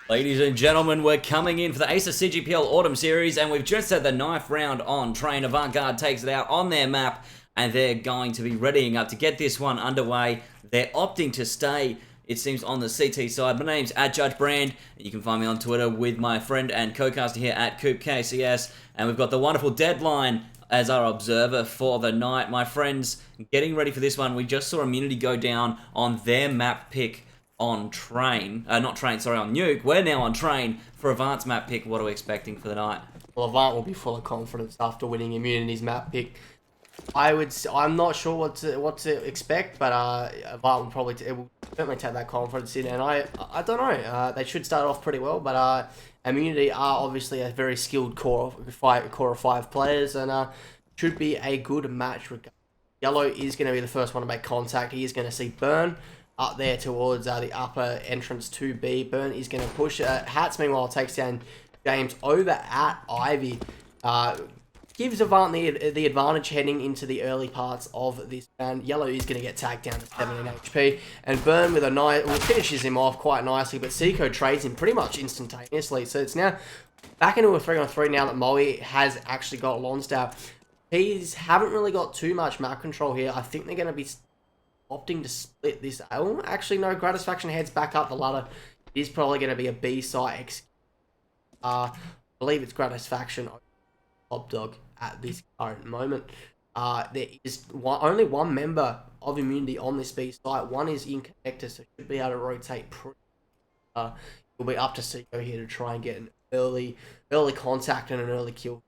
Ladies and gentlemen, we're coming in for the Acer CGPL Autumn Series, and we've just had the 9th round on train. Avant Garde takes it out on their map, and they're going to be readying up to get this one underway. They're opting to stay, it seems, on the CT side. My name's @JudgeBrand, and you can find me on Twitter with my friend and co-caster here @CoopKCS, and we've got the wonderful Deadline as our observer for the night. My friends, getting ready for this one. We just saw Immunity go down on their map pick on train, on Nuke. We're now on train for Avant's map pick. What are we expecting for the night? Well, Avant will be full of confidence after winning Immunity's map pick. I'm not sure what to expect, but Avant will probably will certainly take that confidence in, and I don't know. They should start off pretty well, but Immunity are obviously a very skilled core of 5 players, and should be a good match. Yellow is going to be the first one to make contact. He is going to see Burn up there towards the upper entrance to B. Burn is going to push. Hats, meanwhile, takes down James over at Ivy. Gives Avant the advantage heading into the early parts of this round. Yellow is going to get tagged down to 17 HP. And Burn with a nice, finishes him off quite nicely, but Seiko trades him pretty much instantaneously. So it's now back into a 3-on-3 now that Mwave has actually got Lonsdale. He's haven't really got too much map control here. I think they're going to be opting to split this. Oh, actually, no. Gratisfaction heads back up the ladder. It is probably going to be a B site. I believe it's Gratisfaction Top Dog at this current moment. There is only one member of Immunity on this B site. One is in connector, so should be able to rotate pretty. It'll be up to Seiko here to try and get an early contact and an early kill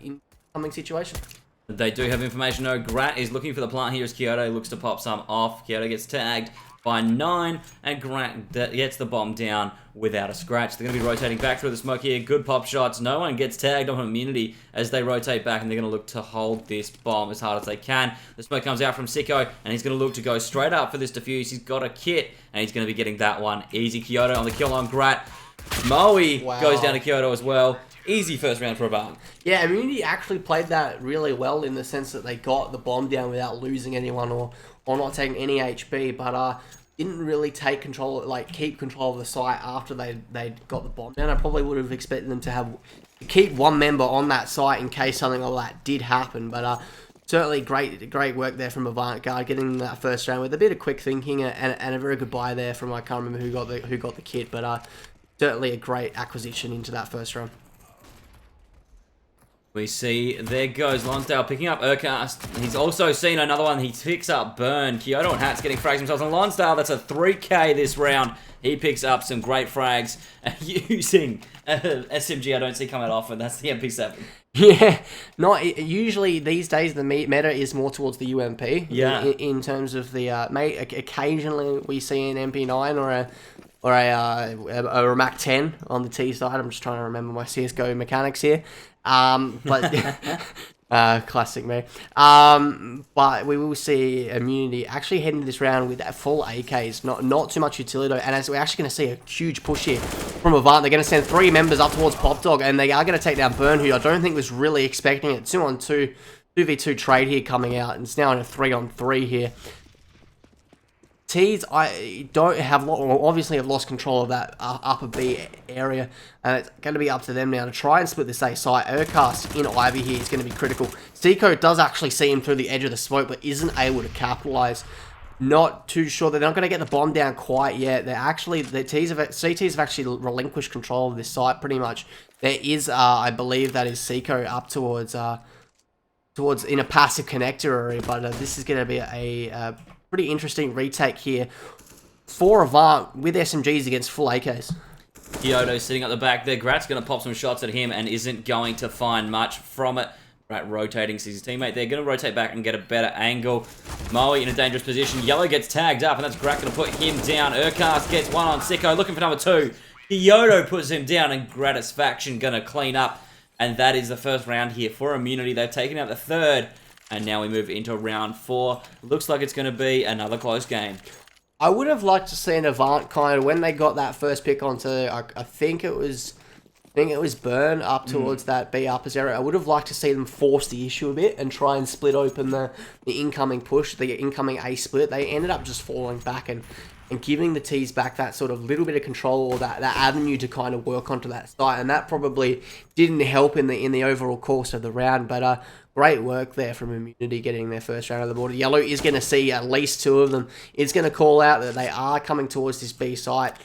in coming situation. They do have information though. Grat is looking for the plant here as Kyoto looks to pop some off. Kyoto gets tagged by 9, and Grat gets the bomb down without a scratch. They're going to be rotating back through the smoke here. Good pop shots. No one gets tagged on Immunity as they rotate back, and they're going to look to hold this bomb as hard as they can. The smoke comes out from Sicko, and he's going to look to go straight up for this defuse. He's got a kit, and he's going to be getting that one easy. Kyoto on the kill on Grat. Mwave goes down to Kyoto as well. Easy first round for Avant. Yeah, Immunity actually played that really well in the sense that they got the bomb down without losing anyone or not taking any HP, but didn't really take control, keep control of the site after they got the bomb down. I probably would have expected them to keep one member on that site in case something like that did happen, but certainly great work there from Avant Garde getting that first round with a bit of quick thinking and a very good buy there from, I can't remember who got the kit, but certainly a great acquisition into that first round. We see, there goes Lonsdale picking up Urcast. He's also seen another one. He picks up Burn. Kyoto and Hats getting frags themselves on Lonsdale. That's a 3k this round. He picks up some great frags using SMG I don't see come out often. That's the MP7. Yeah, not usually these days the meta is more towards the UMP. Yeah. In terms of the occasionally we see an MP9 or a Mac 10 on the T side. I'm just trying to remember my CSGO mechanics here. But classic me. But we will see Immunity actually heading this round with full AKs, not too much utility, and as we're actually going to see a huge push here from Avant. They're going to send 3 members up towards Pop Dog, and they are going to take down Burn, who I don't think was really expecting it. 2-on-2, 2v2 trade here coming out, and it's now in a 3-on-3 here. T's, I don't have, obviously have lost control of that upper B area, and it's going to be up to them now to try and split this A site. Urcast in Ivy here is going to be critical. Seiko does actually see him through the edge of the smoke, but isn't able to capitalize. Not too sure. They're not going to get the bomb down quite yet. CTs have actually relinquished control of this site pretty much. There is, I believe that is Seiko up towards in a passive connector area, but this is going to be a pretty interesting retake here for Avant with SMGs against full AKs. Kyoto sitting at the back there. Grat's going to pop some shots at him and isn't going to find much from it. Grat rotating, sees his teammate. They're going to rotate back and get a better angle. Mwave in a dangerous position. Yellow gets tagged up, and that's Grat going to put him down. Urcast gets one on Sicko, looking for number 2. Kyoto puts him down, and Gratisfaction going to clean up. And that is the first round here for Immunity. They've taken out the 3rd. And now we move into round 4. Looks like it's going to be another close game. I would have liked to see an Avant kind of when they got that first pick onto. I think it was Burn up towards that B uppers area. I would have liked to see them force the issue a bit and try and split open the incoming push, the incoming A split. They ended up just falling back and and giving the T's back that sort of little bit of control, or that avenue to kind of work onto that site, and that probably didn't help in the overall course of the round. But great work there from Immunity getting their first round of the board. Yellow is going to see at least 2 of them. It's going to call out that they are coming towards this B site.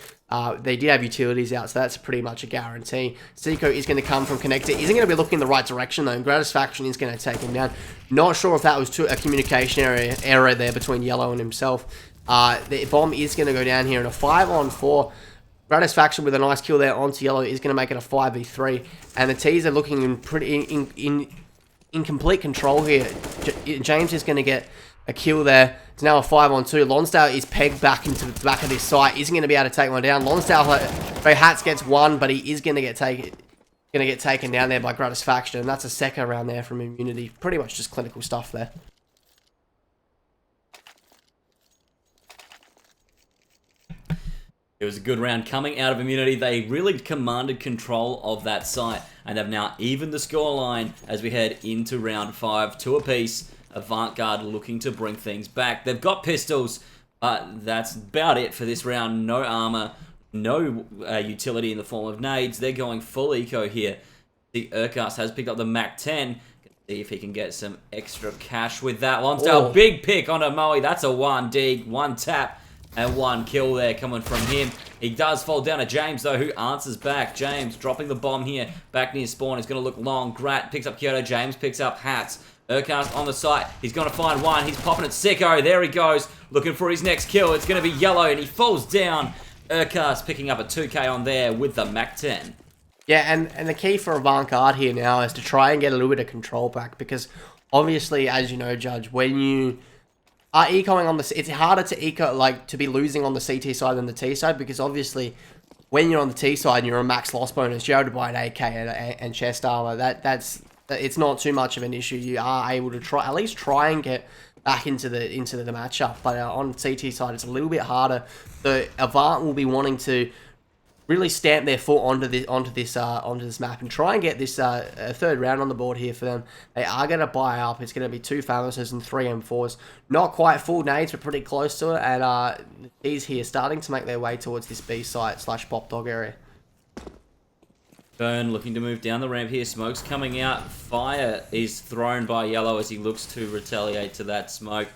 They did have utilities out, so that's pretty much a guarantee. Seiko is going to come from Connector. Isn't going to be looking in the right direction, though. And Gratisfaction is going to take him down. Not sure if that was a communication error there between Yellow and himself. The bomb is going to go down here in a 5-on-4. Gratisfaction with a nice kill there onto Yellow is going to make it a 5v3. And the T's are looking in complete control here. James is going to get a kill there. It's now a 5-on-2. Lonsdale is pegged back into the back of this site. Isn't going to be able to take one down. Lonsdale, Hats gets one, but he is going to get taken down there by Gratisfaction. And that's a second round there from Immunity. Pretty much just clinical stuff there. It was a good round coming out of Immunity. They really commanded control of that site, and they've now evened the scoreline as we head into round 5, 2 apiece. Avant Garde looking to bring things back. They've got pistols, but that's about it for this round. No armor, no utility in the form of nades. They're going full eco here. The Urcast has picked up the Mac 10. See if he can get some extra cash with that. Lonsdale, big pick onto Moe. That's a 1 dig, 1 tap, and 1 kill there coming from him. He does fall down to James, though, who answers back. James dropping the bomb here. Back near spawn. He's going to look long. Grat picks up Kyoto. James picks up Hats. Urcast on the site. He's going to find one. He's popping at Sicko. There he goes. Looking for his next kill. It's going to be Yellow, and he falls down. Urcast picking up a 2k on there with the Mac 10. Yeah, and the key for Avant Garde here now is to try and get a little bit of control back, because obviously, as you know, Judge, when you are ecoing on it's harder to eco, like, to be losing on the CT side than the T side, because obviously when you're on the T side and you're a max loss bonus, you're able to buy an AK and chest armor. It's not too much of an issue. You are able to at least try and get back into the matchup. But on CT side, it's a little bit harder. So Avant will be wanting to really stamp their foot onto this map and try and get this a third round on the board here for them. They are going to buy up. It's going to be 2 Famouses and 3 M4s. Not quite full nades, but pretty close to it. And these here starting to make their way towards this B site / Pop Dog area. Burn looking to move down the ramp here. Smoke's coming out. Fire is thrown by Yellow as he looks to retaliate to that smoke.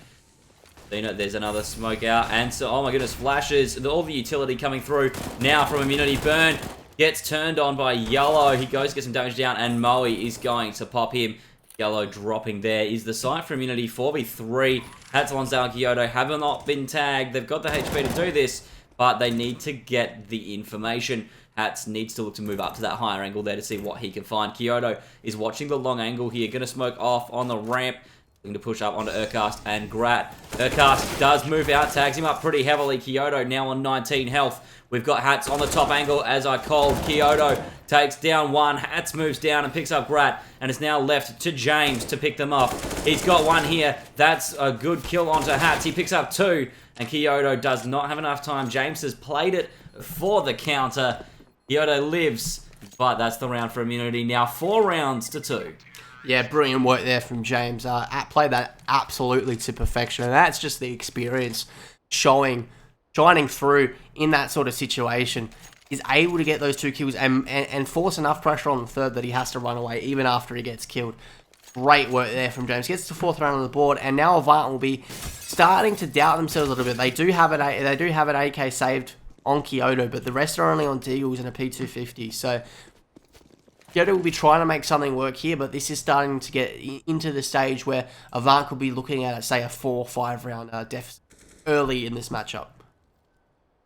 There's another smoke out. And so, oh my goodness, flashes. All the utility coming through now from Immunity. Burn gets turned on by Yellow. He goes to get some damage down, and Moe is going to pop him. Yellow dropping there is the site for Immunity. 4v3. Hats, Lonsdale, and Kyoto have not been tagged. They've got the HP to do this, but they need to get the information. Hats needs to look to move up to that higher angle there to see what he can find. Kyoto is watching the long angle here. Going to smoke off on the ramp. Looking to push up onto Urcast and Grat. Urcast does move out, tags him up pretty heavily. Kyoto now on 19 health. We've got Hats on the top angle as I called. Kyoto takes down 1. Hats moves down and picks up Grat. And it's now left to James to pick them off. He's got 1 here. That's a good kill onto Hats. He picks up 2. And Kyoto does not have enough time. James has played it for the counter. Kyoto lives, but that's the round for Immunity. Now 4 rounds to 2. Yeah, brilliant work there from James. Played that absolutely to perfection, and that's just the experience shining through in that sort of situation. He's able to get those 2 kills and force enough pressure on the third that he has to run away even after he gets killed. Great work there from James. Gets to 4th round on the board, and now Avant will be starting to doubt themselves a little bit. They do have an AK saved on Kyoto, but the rest are only on Deagles and a P250. So Kyoto will be trying to make something work here, but this is starting to get into the stage where Avant could be looking at, say, a 4 or 5 round deficit early in this matchup.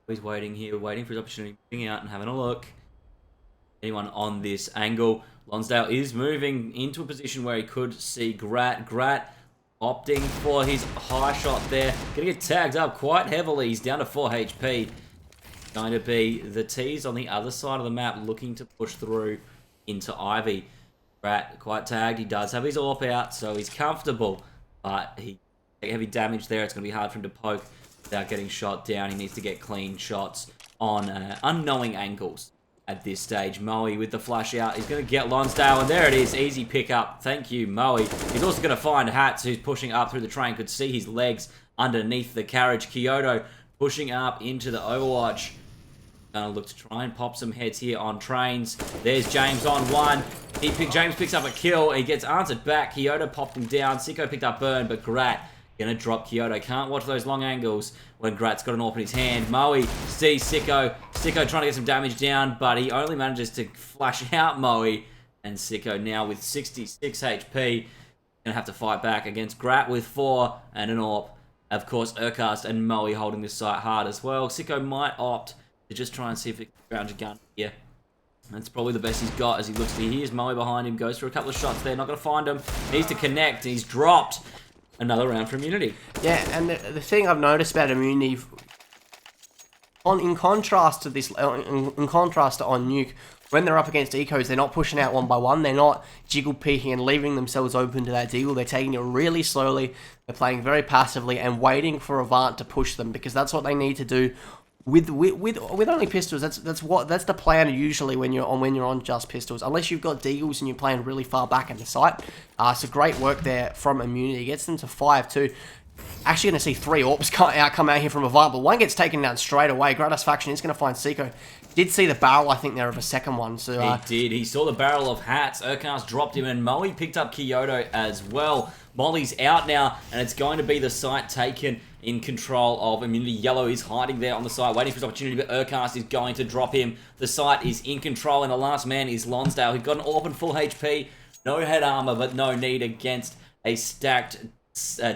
He's waiting here, waiting for his opportunity, moving out and having a look. Anyone on this angle? Lonsdale is moving into a position where he could see Grat. Grat opting for his high shot there. Gonna get tagged up quite heavily. He's down to 4 HP. Going to be the T's on the other side of the map looking to push through into Ivy. Grat quite tagged. He does have his AWP out, so he's comfortable. But he take heavy damage there. It's going to be hard for him to poke without getting shot down. He needs to get clean shots on unknowing angles at this stage. Moe with the flash out. He's going to get Lonsdale, and there it is. Easy pickup. Thank you, Moe. He's also going to find Hats, who's pushing up through the train. Could see his legs underneath the carriage. Kyoto pushing up into the Overwatch. Gonna look to try and pop some heads here on trains. There's James on one. James picks up a kill. He gets answered back. Kyoto popped him down. Sicko picked up burn, but Grat gonna drop Kyoto. Can't watch those long angles when Grat's got an AWP in his hand. Moe sees Sicko. Sicko trying to get some damage down, but he only manages to flash out Moe. And Sicko now with 66 HP. Gonna have to fight back against Grat with 4 and an AWP. Of course, Urcast and Moe holding this site hard as well. Sicko might opt to just try and see if he can ground a gun here. That's probably the best he's got as he looks to here's Moe behind him, goes for a couple of shots there, not going to find him. Needs to connect, he's dropped. Another round for Immunity. Yeah, and the thing I've noticed about Immunity, in contrast to this, in contrast to on Nuke, when they're up against ecos, they're not pushing out one by one. They're not jiggle peeking and leaving themselves open to that deagle. They're taking it really slowly. They're playing very passively and waiting for Avant to push them because that's what they need to do. With only pistols, that's the plan usually when you're on just pistols. Unless you've got deagles and you're playing really far back in the site. So great work there from Immunity. Gets them to 5-2. Actually going to see 3 AWPs come out here from Avant, but one gets taken down straight away. Gratisfaction is going to find Sicko. Did see the barrel, I think, there of a second one. So he did. He saw the barrel of hats. Urcast dropped him, and Moe picked up Kyoto as well. Molly's out now, and it's going to be the site taken in control of Immunity. Yellow is hiding there on the site, waiting for his opportunity, but Urcast is going to drop him. The site is in control, and the last man is Lonsdale. He got an AWP and full HP. No head armor, but no need against a stacked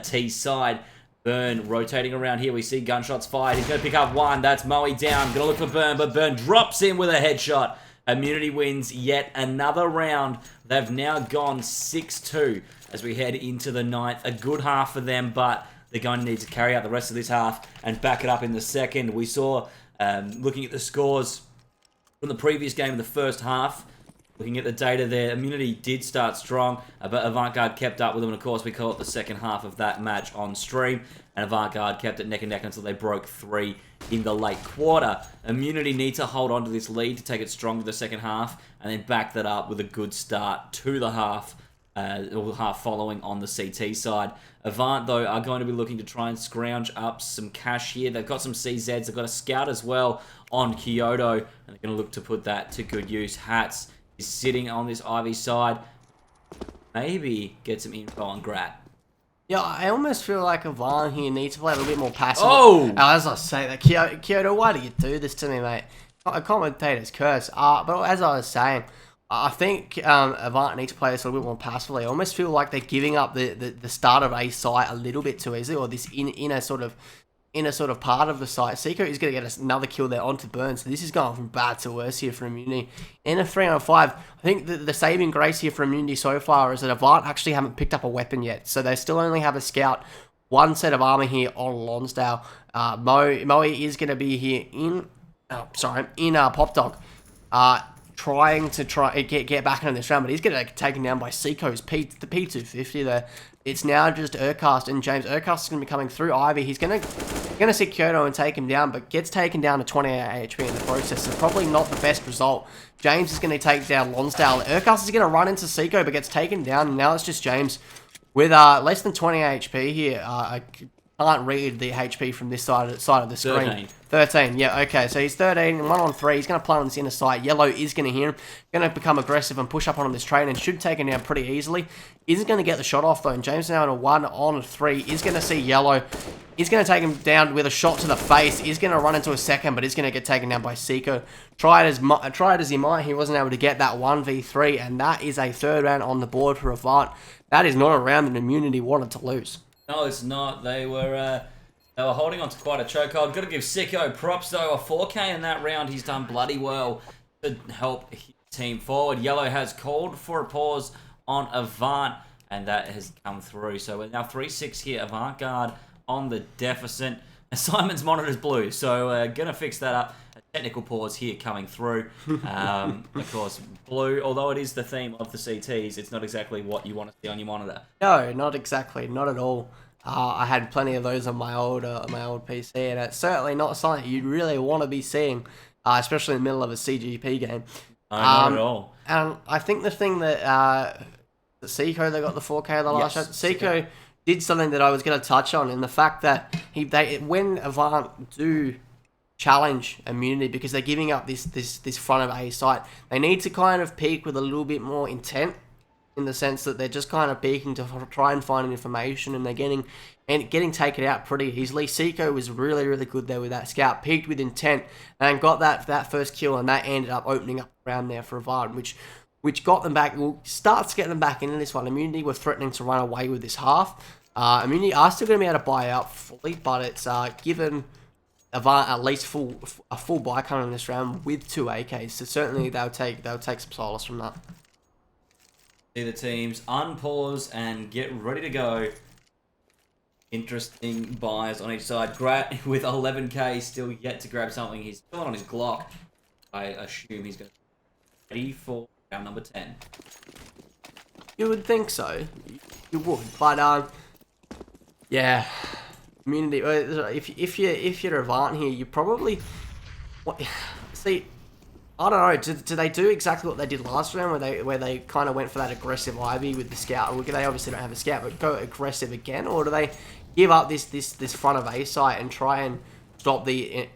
T side. Burn rotating around here. We see gunshots fired. He's going to pick up one. That's Moe down. Going to look for Burn, but Burn drops in with a headshot. Immunity wins yet another round. They've now gone 6-2 as we head into the 9th. A good half for them, but they're going to need to carry out the rest of this half and back it up in the second. We saw, looking at the scores from the previous game in the first half, looking at the data there, Immunity did start strong, but Avant kept up with them, and of course we call it the second half of that match on stream, and Avant kept it neck and neck until they broke 3 in the late quarter. Immunity need to hold on to this lead to take it strong to the second half, and then back that up with a good start to the half, or half following on the CT side. Avant, though, are going to be looking to try and scrounge up some cash here. They've got some CZs, they've got a scout as well on Kyoto, and they're going to look to put that to good use. Hats is sitting on this Ivy side. Maybe get some info on Grat. Yeah, I almost feel like Avant here needs to play a little bit more passive. Oh! As I say that, Kyoto, why do you do this to me, mate? A commentator's curse. But as I was saying, I think Avant needs to play this a little bit more passively. I almost feel like they're giving up the start of a site a little bit too easily, or this inner sort of part of the site. Sicko is going to get another kill there onto Burn, so this is going from bad to worse here for Immunity. In a 3-on-5, I think the saving grace here for Immunity so far is that Avant actually haven't picked up a weapon yet, so they still only have a scout, 1 set of armor here on Lonsdale. Moe is going to be here in Pop Dog, trying to get back into this round, but he's going to get taken down by Sicko's the P250 there. It's now just Urcast and James. Urcast is going to be coming through Ivy. He's going to see Kyoto and take him down, but gets taken down to 28 HP in the process. So probably not the best result. James is going to take down Lonsdale. Urcast is going to run into Sicko, but gets taken down. And now it's just James with less than 20 HP here. I can't read the HP from this side of the screen. 13, yeah, okay. So he's 13, 1-on-3. He's going to play on this inner side. Yellow is going to hear him. Going to become aggressive and push up on this train and should take him down pretty easily. Isn't going to get the shot off, though. And James now in a 1-on-3 is going to see Yellow. He's going to take him down with a shot to the face. He's going to run into a second, but he's going to get taken down by Sicko. Try it as he might. He wasn't able to get that 1v3, and that is a 3rd round on the board for Avant. That is not a round that Immunity wanted to lose. No, it's not. They were holding on to quite a chokehold. Got to give Sicko props, though. A 4K in that round. He's done bloody well to help his team forward. Yellow has called for a pause on Avant, and that has come through. So we're now 3-6 here. Avant on the deficit. Simon's monitor's blue, so going to fix that up. A technical pause here coming through. Of course, blue, although it is the theme of the CTs, it's not exactly what you want to see on your monitor. No, not exactly. Not at all. I had plenty of those on my old PC, and it's certainly not something you'd really want to be seeing, especially in the middle of a CGP game. No, not at all. And I think the thing that Sicko, they got the 4K the last shot. Sicko did something that I was going to touch on, and the fact that when Avant do challenge immunity, because they're giving up this front of A site, they need to kind of peek with a little bit more intent, in the sense that they're just kind of peeking to try and find information, and they're getting taken out pretty easily. Seiko was really, really good there with that scout, peeked with intent, and got that first kill, and that ended up opening up around there for Avant, which got them back, starts getting them back into this one. Immunity were threatening to run away with this half. Immunity are still going to be able to buy out fully, but it's given Avant at least a full buy coming in this round with 2 AKs, so certainly they'll take some solace from that. See the teams unpause and get ready to go. Interesting buys on each side. Grat with 11k still yet to grab something. He's still on his Glock. I assume he's going to be ready for round number 10. You would think so. You would, but yeah. Immunity. If you're Avant here, you probably see. I don't know. Do they do exactly what they did last round, where they kind of went for that aggressive Ivy with the scout? They obviously don't have a scout, but go aggressive again, or do they give up this front of A site and try and stop the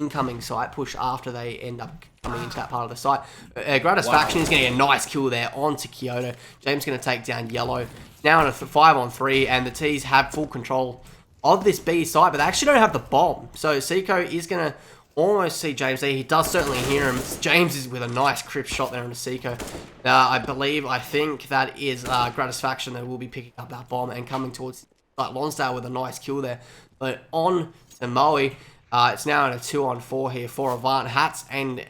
incoming site push after they end up coming into that part of the site? Gratisfaction is going to get a nice kill there onto Kyoto. James going to take down Yellow. Now in a 5-on-3, and the T's have full control of this B site, but they actually don't have the bomb. So Seiko is going to almost see James there. He does certainly hear him. James is with a nice crisp shot there on Seiko. I think that is Gratisfaction that will be picking up that bomb and coming towards Lonsdale with a nice kill there. But on to Mwave. It's now at a 2-on-4 here for Avant. Hats and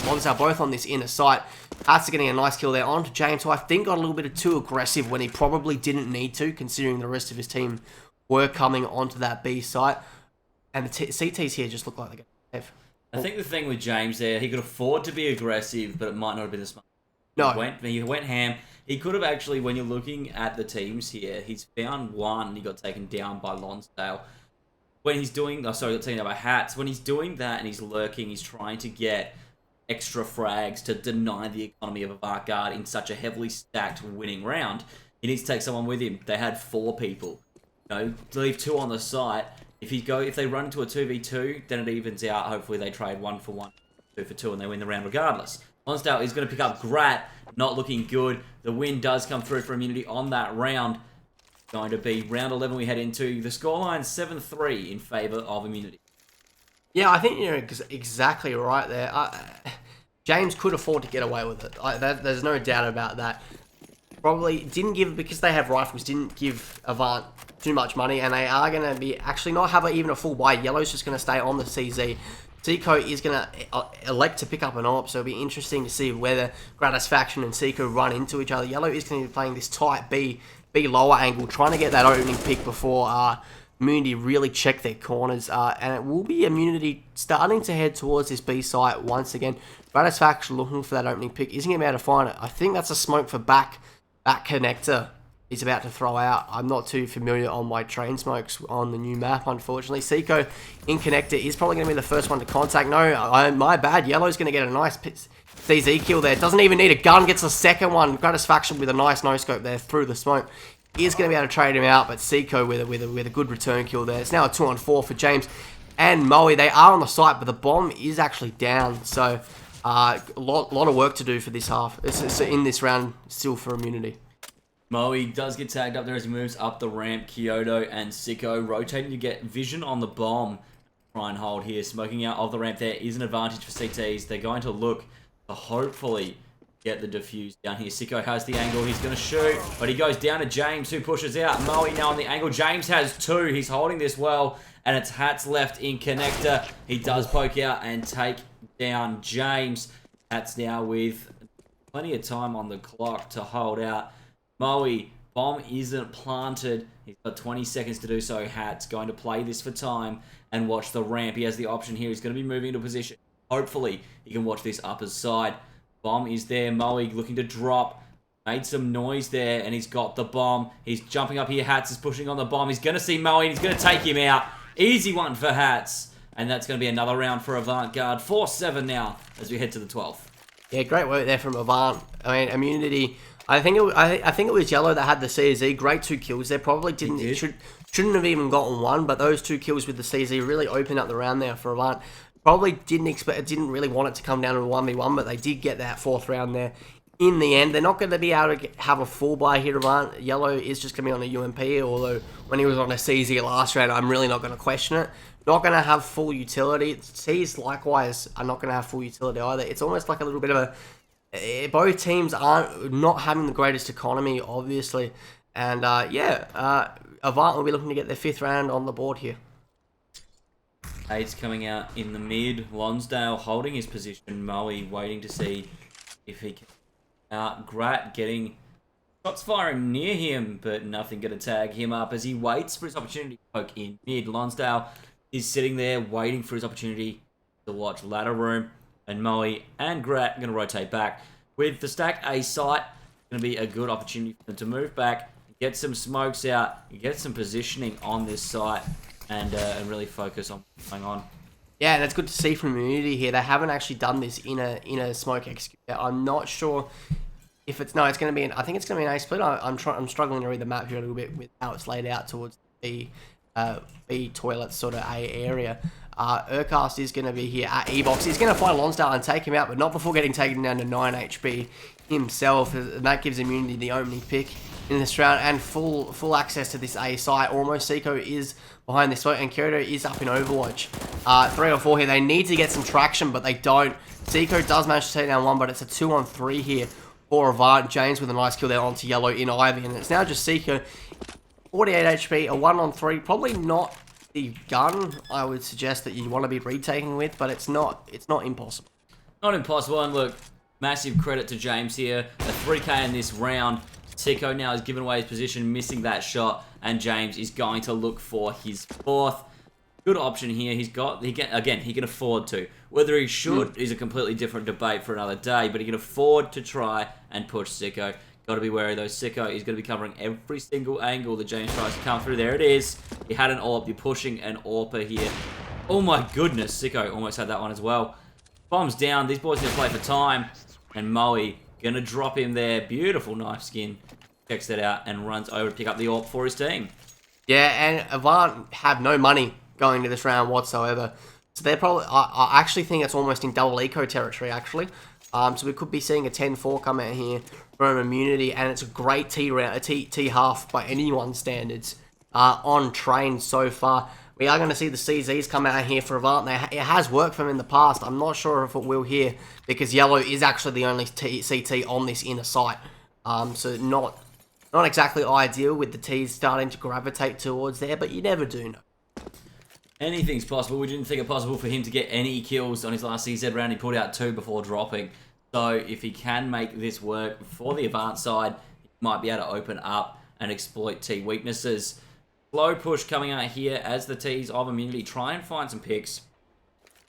Lonsdale both on this inner site. Hats are getting a nice kill there onto James, who I think got a little bit too aggressive when he probably didn't need to, considering the rest of his team were coming onto that B site. And the CTs here just look like they're going to have. I think the thing with James there, he could afford to be aggressive, but it might not have been the smart. No. He went ham. He could have actually, when you're looking at the teams here, he's found one. He got taken down by Lonsdale. When he's doing, got taken down by Hats. When he's doing that and he's lurking, he's trying to get extra frags to deny the economy of Avant Garde in such a heavily stacked winning round. He needs to take someone with him. They had 4 people. Leave 2 on the site. If they run into a 2v2, then it evens out. Hopefully they trade 1 for 1, 2 for 2, and they win the round regardless. Lonsdale is going to pick up Grat, not looking good. The win does come through for Immunity on that round. Going to be round 11 we head into. The scoreline 7-3 in favour of Immunity. Yeah, I think you're exactly right there. James could afford to get away with it. There's no doubt about that. Probably didn't give, because they have rifles, didn't give Avant too much money, and they are going to be actually not have even a full buy. Yellow's just going to stay on the CZ. Seiko is going to elect to pick up an AWP, so it'll be interesting to see whether Gratisfaction and Seiko run into each other. Yellow is going to be playing this tight B lower angle, trying to get that opening pick before Immunity really check their corners, and it will be Immunity starting to head towards this B site once again. Gratisfaction looking for that opening pick, isn't going to be able to find it. I think that's a smoke for back connector he's about to throw out. I'm not too familiar on my train smokes on the new map, unfortunately. Seiko in connector is probably going to be the first one to contact. No, my bad. Yellow's going to get a nice CZ kill there. Doesn't even need a gun. Gets the second one. Gratisfaction with a nice no-scope there through the smoke. He is going to be able to trade him out, but Seiko with a good return kill there. It's now a 2-on-4 for James and Mwave. They are on the site, but the bomb is actually down. So a lot of work to do for this half. It's in this round still for Immunity. Mwave does get tagged up there as he moves up the ramp. Kyoto and Sicko rotating to get vision on the bomb. Try and hold here. Smoking out of the ramp there is an advantage for CTs. They're going to look to hopefully get the defuse down here. Sicko has the angle. He's going to shoot, but he goes down to James, who pushes out. Mwave now on the angle. James has 2. He's holding this well, and it's Hats left in connector. He does poke out and take down James. Hats now with plenty of time on the clock to hold out. Mwave, bomb isn't planted. He's got 20 seconds to do so. Hat's going to play this for time and watch the ramp. He has the option here. He's going to be moving into position. Hopefully, he can watch this upper side. Bomb is there. Mwave looking to drop. Made some noise there, and he's got the bomb. He's jumping up here. Hats is pushing on the bomb. He's going to see Mwave. He's going to take him out. Easy one for Hats. And that's going to be another round for Avant Garde. 4-7 now as we head to the 12th. Yeah, great work there from Avant. I mean, Immunity I think it was Yellow that had the CZ. Great 2 kills. They probably shouldn't have even gotten one, but those 2 kills with the CZ really opened up the round there for Avant. Probably didn't really want it to come down to a 1v1, but they did get that 4th round there. In the end, they're not going to be able to have a full buy here, Avant. Yellow is just going to be on a UMP, although when he was on a CZ last round, I'm really not going to question it. Not going to have full utility. C's likewise are not going to have full utility either. It's almost like a little bit of a... both teams aren't not having the greatest economy, obviously. And Avant will be looking to get their 5th round on the board here. Eight's coming out in the mid. Lonsdale holding his position. Mwave waiting to see if he can... Grat getting shots firing near him, but nothing going to tag him up as he waits for his opportunity to poke in mid. Lonsdale is sitting there waiting for his opportunity to watch ladder room, and Mwave and Grat are going to rotate back. With the stack A site, going to be a good opportunity for them to move back, get some smokes out, get some positioning on this site, and really focus on what's going on. Yeah, and it's good to see from Immunity here. They haven't actually done this in a smoke execute. I'm not sure if it's it's going to be I think it's going to be an A split. I'm struggling to read the map here a little bit with how it's laid out towards the B toilet sort of A area. Urcast is going to be here at E-Box. He's going to find Lonsdale and take him out, but not before getting taken down to 9 HP himself. And that gives Immunity the opening pick in this round and full access to this A site. Almost Seiko is behind this vote, and Kyoto is up in Overwatch. 3 or 4 here. They need to get some traction, but they don't. Seiko does manage to take down one, but it's a 2-on-3 here for Avant. James with a nice kill there onto Yellow in Ivy, and it's now just Seiko. 48 HP, a 1-on-3. Probably not the gun I would suggest that you want to be retaking with, but it's not impossible. Not impossible, and look, massive credit to James here. A 3k in this round. Seiko now has given away his position, missing that shot, and James is going to look for his 4th. Good option here. He can afford to. Whether he should is a completely different debate for another day, but he can afford to try and push Sicko. Got to be wary though. Sicko is going to be covering every single angle that James tries to come through. There it is. He had an AWP. You're pushing an AWPer here. Oh my goodness. Sicko almost had that one as well. Bombs down. These boys are going to play for time. And Mwave going to drop him there. Beautiful knife skin. Checks that out and runs over to pick up the AWP for his team. Yeah, and Avant have no money going to this round whatsoever. So they're probably... I actually think it's almost in double eco territory, actually. So we could be seeing a 10-4 come out here from Immunity, and it's a great T round, a T half by anyone's standards on train so far. We are going to see the CZs come out here for Avant. It has worked for them in the past. I'm not sure if it will here, because Yellow is actually the only CT on this inner site. So not exactly ideal with the T's starting to gravitate towards there, but you never do know. Anything's possible. We didn't think it possible for him to get any kills on his last CZ round. He pulled out 2 before dropping. So if he can make this work for the Avant side, he might be able to open up and exploit T weaknesses. Slow push coming out here as the T's of Immunity try and find some picks.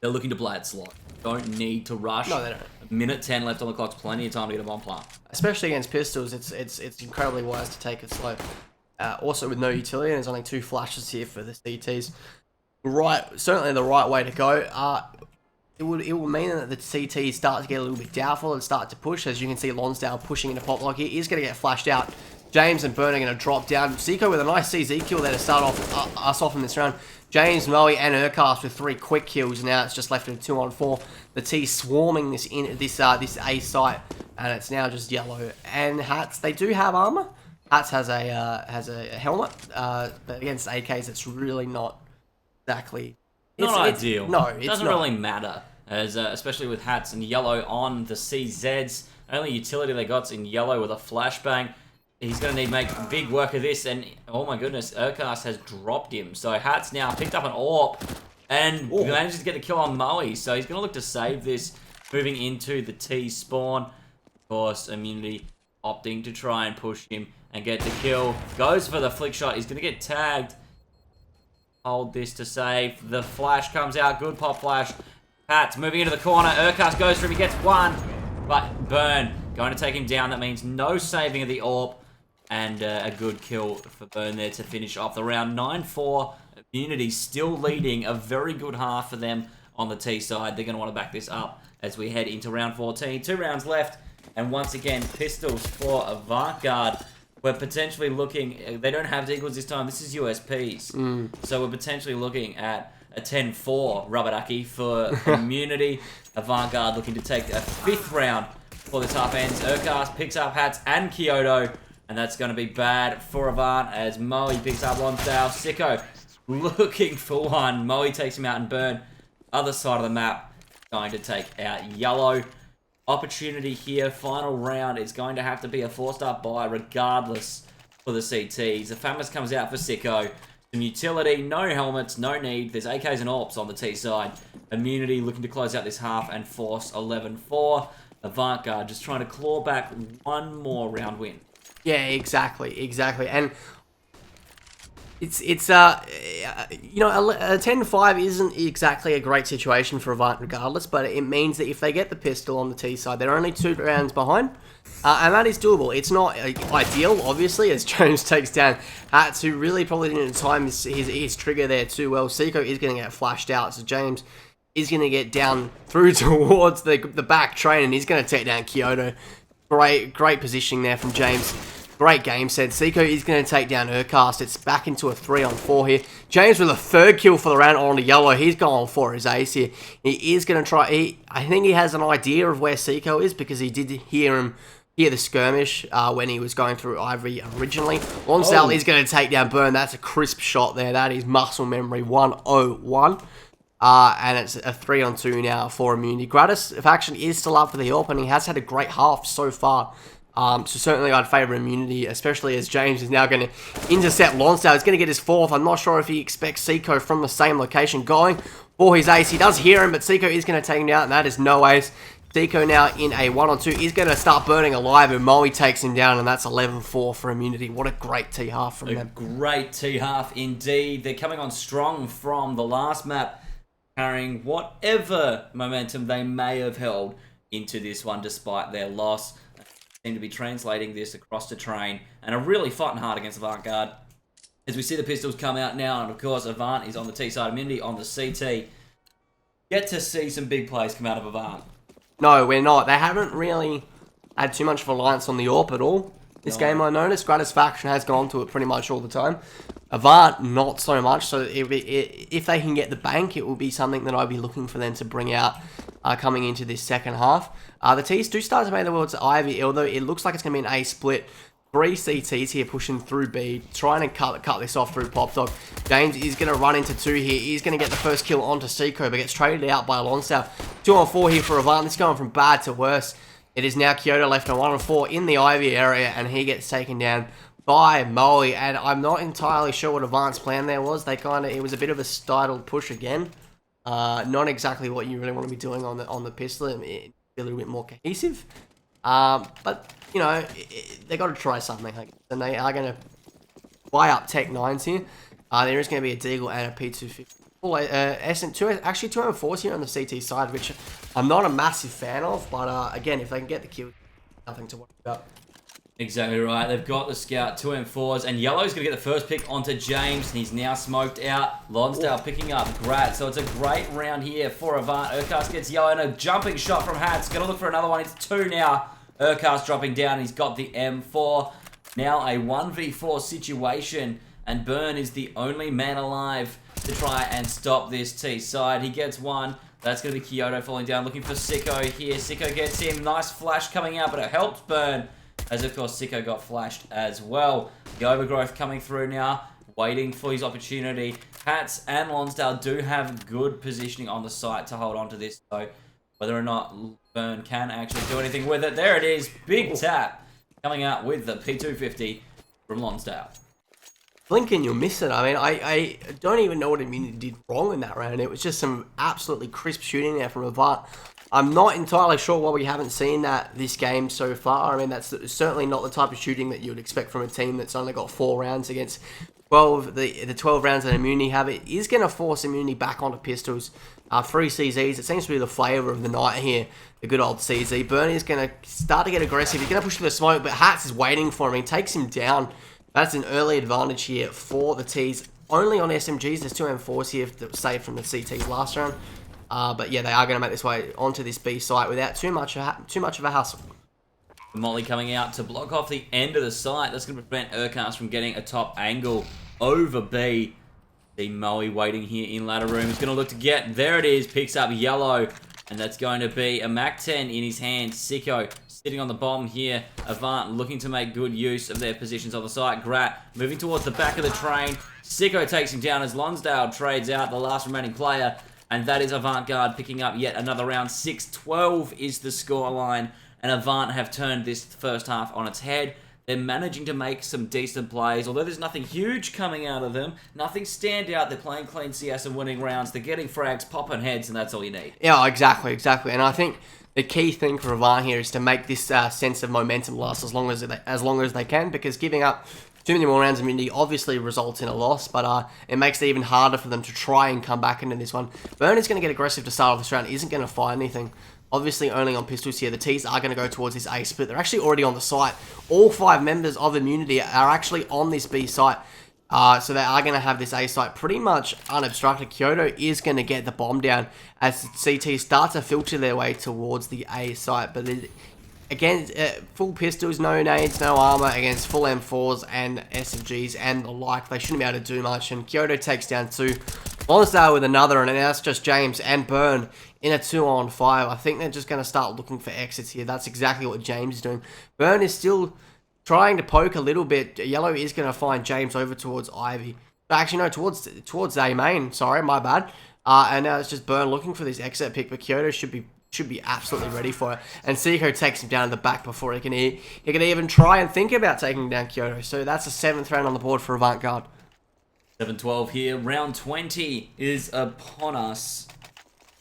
They're looking to play it slow. Don't need to rush. No, they don't. A minute 10 left on the clock. Plenty of time to get a bomb plant. Especially against pistols, it's incredibly wise to take it slow. Also with no utility, and there's only 2 flashes here for the CTs. Certainly the right way to go. It will mean that the CTs start to get a little bit doubtful and start to push. As you can see, Lonsdale pushing into pop lock. He is going to get flashed out. James and Burn are going to drop down. Zico with a nice CZ kill there to start off us off in this round. James, Moe, and Urcast with 3 quick kills. Now it's just left in a 2-on-4. The T swarming this A site, and it's now just Yellow and Hats. They do have armor. Hats has a helmet, but against AKs, it's really not exactly. Not ideal. No, it doesn't really matter, as especially with Hats and Yellow on the CZs. Only utility they got's in Yellow with a flashbang. He's going to need to make big work of this, and oh my goodness, Urcast has dropped him. So Hats now picked up an AWP and manages to get the kill on Moe. So he's going to look to save this, moving into the T spawn. Of course, Immunity opting to try and push him and get the kill. Goes for the flick shot. He's going to get tagged. Hold this to save. The flash comes out. Good pop flash. Hats moving into the corner. Urcast goes for him. He gets one. But Burn going to take him down. That means no saving of the AWP. And a good kill for Burn there to finish off the round. 9-4. Immunity still leading. A very good half for them on the T side. They're going to want to back this up as we head into round 14. 2 rounds left. And once again, pistols for Avant. We're potentially looking... They don't have Deagles this time. This is USPs. So we're potentially looking at a 10-4 rubber ducky for immunity. Avant looking to take a 5th round for this half ends. Urcast picks up Hats and Kyoto. And that's going to be bad for Avant as Moe picks up Lonsdale. Sicko looking for one. Moe takes him out and Burn. Other side of the map going to take out Yellow. Opportunity here. Final round is going to have to be a 4-star buy regardless for the CTs. The Famous comes out for Sicko. Some utility, no helmets, no need. There's AKs and AWPs on the T side. Immunity looking to close out this half and force 11-4. Avant just trying to claw back one more round win. Yeah, exactly. And it's you know, a 10-5 isn't exactly a great situation for Avant regardless, but it means that if they get the pistol on the T side, they're only 2 rounds behind, and that is doable. It's not ideal, obviously, as Jones takes down Hats, who really probably didn't time his trigger there too well. Sicko is going to get flashed out, so James is going to get down through towards the back train, and he's going to take down Kyoto. Great positioning there from James. Great game set. Sicko is going to take down Urcast. It's back into a 3-on-4 here. James with a 3rd kill for the round on the Yellow. He's going for his ace here. He is going to try... I think he has an idea of where Sicko is because he did hear the skirmish when he was going through Ivory originally. Lonsdale is going to take down Burn. That's a crisp shot there. That is muscle memory 101. And it's a 3-on-2 now for immunity. Gratis faction is still up for the AWP, and he has had a great half so far. So certainly I'd favour immunity, especially as James is now going to intercept Lonsdale. He's going to get his 4th. I'm not sure if he expects Sicko from the same location going for his ace. He does hear him, but Sicko is going to take him out, and that is no ace. Sicko now in a 1-on-2 is going to start burning alive, and Moe takes him down, and that's 11-4 for immunity. What a great T-half from them. Great T-half indeed. They're coming on strong from the last map, carrying whatever momentum they may have held into this one despite their loss. Seem to be translating this across the train and are really fighting hard against Avant. As we see the pistols come out now, and of course Avant is on the T side, immunity on the CT. Get to see some big plays come out of Avant. No, we're not. They haven't really had too much reliance on the AWP at all. This game, I noticed, Gratisfaction has gone to it pretty much all the time. Avant, not so much. So if they can get the bank, it will be something that I'd be looking for them to bring out coming into this second half. The T's do start to make the world to Ivy, although it looks like it's going to be an A split. 3 CTs here pushing through B, trying to cut this off through Pop Dog. James is going to run into 2 here. He's going to get the first kill onto Sicko, but gets traded out by Lonsdale. 2-on-4 here for Avant. This is going from bad to worse. It is now Kyoto left on 1-on-4 in the Ivy area, and he gets taken down by Moe. And I'm not entirely sure what Avant's plan there was. It was a bit of a startled push again. Not exactly what you really want to be doing on the pistol. It be a little bit more cohesive. But you know, they got to try something, I guess. And they are going to buy up Tech 9s here. There is going to be a Deagle and a P250. Actually 204s here on the CT side, which I'm not a massive fan of. But again, if they can get the kill, nothing to worry about. Exactly right. They've got the Scout 2-4s, and Yellow's going to get the first pick onto James, and he's now smoked out. Lonsdale picking up Grad, so it's a great round here for Avant. Urcast gets Yellow, and a jumping shot from Hats. Going to look for another one. It's 2 now. Urcast dropping down. He's got the M4. Now a 1v4 situation, and Burn is the only man alive to try and stop this T side. He gets 1. That's going to be Kyoto falling down, looking for Sicko here. Sicko gets him. Nice flash coming out, but it helps Burn, as of course Sicko got flashed as well. The Overgrowth coming through now, waiting for his opportunity. Hats and Lonsdale do have good positioning on the site to hold on to this, so whether or not Burn can actually do anything with it. There it is, big tap coming out with the P250 from Lonsdale. Blink and you'll miss it. I mean, I don't even know what Immunity did wrong in that round. It was just some absolutely crisp shooting there from Avant. I'm not entirely sure why we haven't seen that this game so far. I mean, that's certainly not the type of shooting that you would expect from a team that's only got 4 rounds against 12. The 12 rounds that Immunity have. It is going to force Immunity back onto pistols. 3 CZs. It seems to be the flavour of the night here. The good old CZ. Bernie is going to start to get aggressive. He's going to push for the smoke, but Hats is waiting for him. He takes him down. That's an early advantage here for the T's. Only on SMGs. There's 2 M4s here that were saved from the CTs last round. But yeah, they are going to make this way onto this B site without too much of a hassle. Molly coming out to block off the end of the site. That's going to prevent Urcast from getting a top angle over B. The Mwave waiting here in ladder room. He's going to look to get, there it is, picks up yellow. And that's going to be a MAC-10 in his hand. Sicko sitting on the bomb here. Avant looking to make good use of their positions on the site. Grat moving towards the back of the train. Sicko takes him down as Lonsdale trades out the last remaining player. And that is Avant picking up yet another round. 6-12 is the scoreline. And Avant have turned this first half on its head. They're managing to make some decent plays, although there's nothing huge coming out of them. Nothing stand out. They're playing clean CS and winning rounds. They're getting frags, popping heads, and that's all you need. Yeah, exactly. And I think the key thing for Avant here is to make this sense of momentum last as long as they can, because giving up too many more rounds of immunity obviously results in a loss, but it makes it even harder for them to try and come back into this one. Burn is going to get aggressive to start off this round. Isn't going to find anything. Obviously only on pistols here. The T's are going to go towards this A split. They're actually already on the site. All 5 members of Immunity are actually on this B site. So they are going to have this A site pretty much unobstructed. Kyoto is going to get the bomb down as CT start to filter their way towards the A site. But again, full pistols, no nades, no armor against full M4s and SMGs and the like. They shouldn't be able to do much. And Kyoto takes down 2. Lonsdale with another, and now it's just James and Burn in a 2-on-5. I think they're just going to start looking for exits here. That's exactly what James is doing. Burn is still trying to poke a little bit. Yellow is going to find James over towards Ivy. Actually, no, towards A main. Sorry, my bad. And now it's just Burn looking for this exit pick, but Kyoto should be absolutely ready for it. And Sicko takes him down to the back before he can even try and think about taking down Kyoto. So that's a 7th round on the board for Avant Garde. 7-12 here. Round 20 is upon us.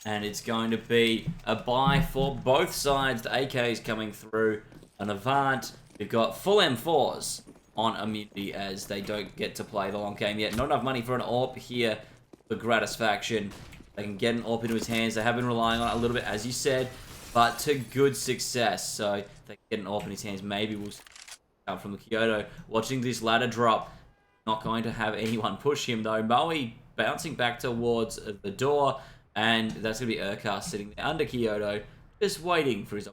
And it's going to be a bye for both sides. The AK is coming through. An Avant. We've got full M4s on immunity as they don't get to play the long game yet. Not enough money for an AWP here for Gratisfaction. They can get an AWP into his hands. They have been relying on it a little bit, as you said, but to good success. So if they can get an AWP in his hands, maybe we'll see out from the Kyoto. Watching this ladder drop. Not going to have anyone push him, though. Moe bouncing back towards the door. And that's going to be Urcast sitting there under Kyoto, just waiting for his...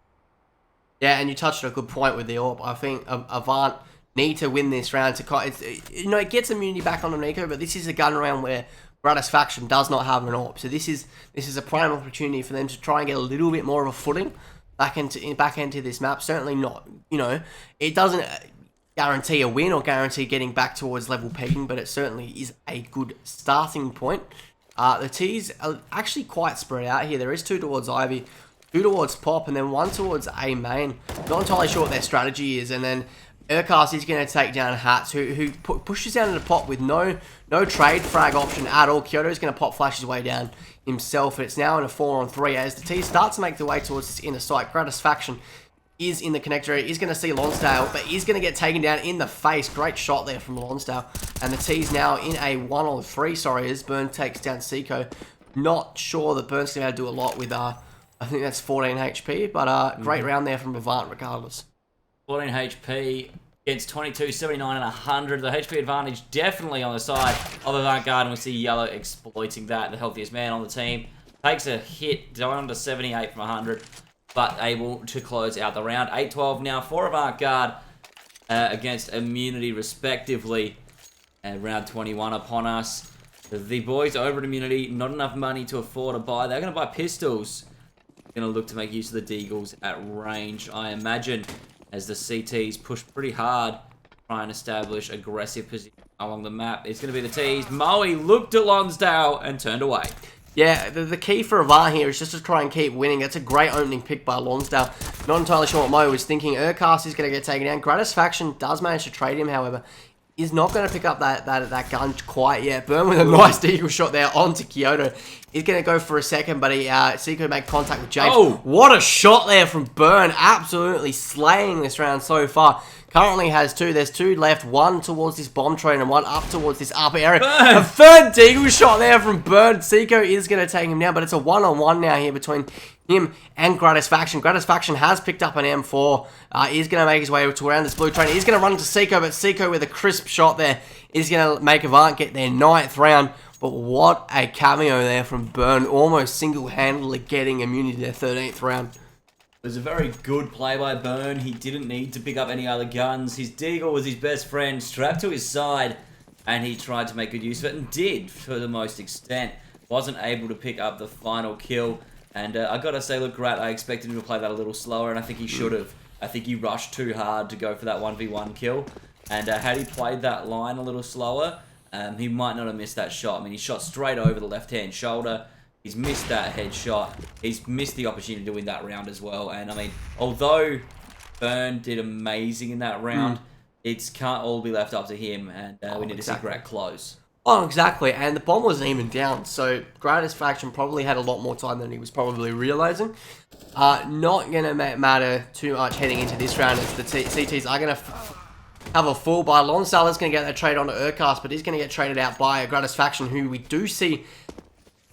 Yeah, and you touched on a good point with the AWP. I think Avant need to win this round. It gets immunity back on Nico, but this is a gun round where Gratisfaction does not have an AWP. So this is a prime opportunity for them to try and get a little bit more of a footing back into this map. Certainly not, it doesn't guarantee a win or guarantee getting back towards level pegging, but it certainly is a good starting point. The T's are actually quite spread out here. There is 2 towards Ivy, 2 towards Pop, and then 1 towards A main. Not entirely sure what their strategy is. And then Urcast is going to take down Hats, who pushes down into Pop with no trade frag option at all. Kyoto is going to pop flash his way down himself. It's now in a 4-on-3 as the T's start to make their way towards this inner site. Gratisfaction is in the connector area. He's going to see Lonsdale, but he's going to get taken down in the face. Great shot there from Lonsdale. And the T's now in a 1-on-3, sorry, as Burn takes down Sicko. Not sure that Burn's going to be able to do a lot with, I think that's 14 HP, but great round there from Avant regardless. 14 HP against 22, 79 and 100. The HP advantage definitely on the side of Avant Garde, and we see Yellow exploiting that. The healthiest man on the team takes a hit down to 78 from 100. But able to close out the round. 8-12 now for Avant Garde against Immunity respectively. And round 21 upon us. The boys over at Immunity, not enough money to afford a buy. They're going to buy pistols. Going to look to make use of the Deagles at range, I imagine, as the CTs push pretty hard. Try and establish aggressive position along the map. It's going to be the T's. Moe looked at Lonsdale and turned away. Yeah, the key for Avant here is just to try and keep winning. That's a great opening pick by Lonsdale. Not entirely sure what Mo was thinking. Urcast is going to get taken down. Gratisfaction does manage to trade him, however. Is not going to pick up that gun quite yet. Burn with a nice deagle shot there onto Kyoto. He's going to go for a second, but Sicko make contact with James. Oh, what a shot there from Burn. Absolutely slaying this round so far. Currently has 2. There's 2 left. 1 towards this bomb train and 1 up towards this upper area. Burn. A third deagle shot there from Burn. Sicko is going to take him down, but it's a 1-on-1 now here between him and Gratisfaction. Gratisfaction has picked up an M4. He's going to make his way to around this blue train. He's going to run into Sicko, but Sicko with a crisp shot there is going to make Avant get their 9th round. But what a cameo there from Burn. Almost single-handedly getting immunity to their 13th round. was a very good play by Burn. He didn't need to pick up any other guns. His Deagle was his best friend, strapped to his side, and he tried to make good use of it, and did, for the most extent. Wasn't able to pick up the final kill, and I gotta say, look, Grat, I expected him to play that a little slower, and I think he should have. I think he rushed too hard to go for that 1v1 kill, and had he played that line a little slower, he might not have missed that shot. I mean, he shot straight over the left-hand shoulder. He's missed that headshot. He's missed the opportunity to win that round as well. And I mean, although Burn did amazing in that round, it can't all be left up to him, and we need to see Grat close. Oh, exactly. And the bomb wasn't even down, so Gratisfaction probably had a lot more time than he was probably realizing. Not going to matter too much heading into this round as the CTs are going to have a full buy. Lonsdale is going to get that trade onto Urcast, but he's going to get traded out by a Gratisfaction who we do see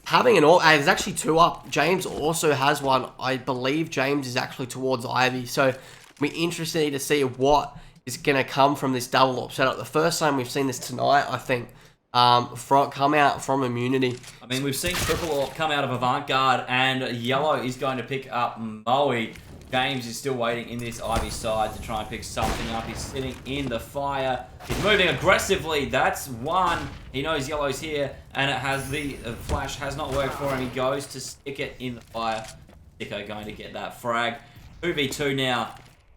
having an all. There's actually 2 up. James also has one. I believe James is actually towards Ivy. So we're interested to see what is going to come from this double op setup. The first time we've seen this tonight, I think, come out from Immunity. I mean, we've seen triple op come out of Avant Garde, and Yellow is going to pick up Mwave. James is still waiting in this Ivy side to try and pick something up. He's sitting in the fire. He's moving aggressively. That's one. He knows Yellow's here, and it has the flash has not worked for him. He goes to stick it in the fire. Sicko going to get that frag. 2v2 now.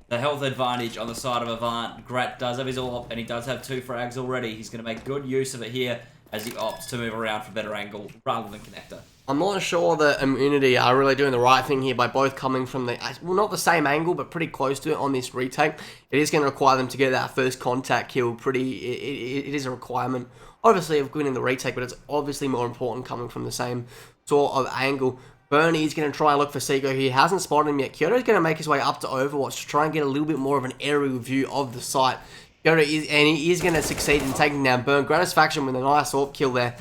The health advantage on the side of Avant. Grat does have his AWP, and he does have 2 frags already. He's going to make good use of it here as he opts to move around for better angle rather than connector. I'm not sure that Immunity are really doing the right thing here by both coming from the, well, not the same angle, but pretty close to it on this retake. It is going to require them to get that first contact kill. It is a requirement, obviously, of winning the retake, but it's obviously more important coming from the same sort of angle. Bernie is going to try and look for Seiko. He hasn't spotted him yet. Kyoto's going to make his way up to Overwatch to try and get a little bit more of an aerial view of the site. Kyoto is, and he is going to succeed in taking down Burn. Gratisfaction with a nice AWP kill there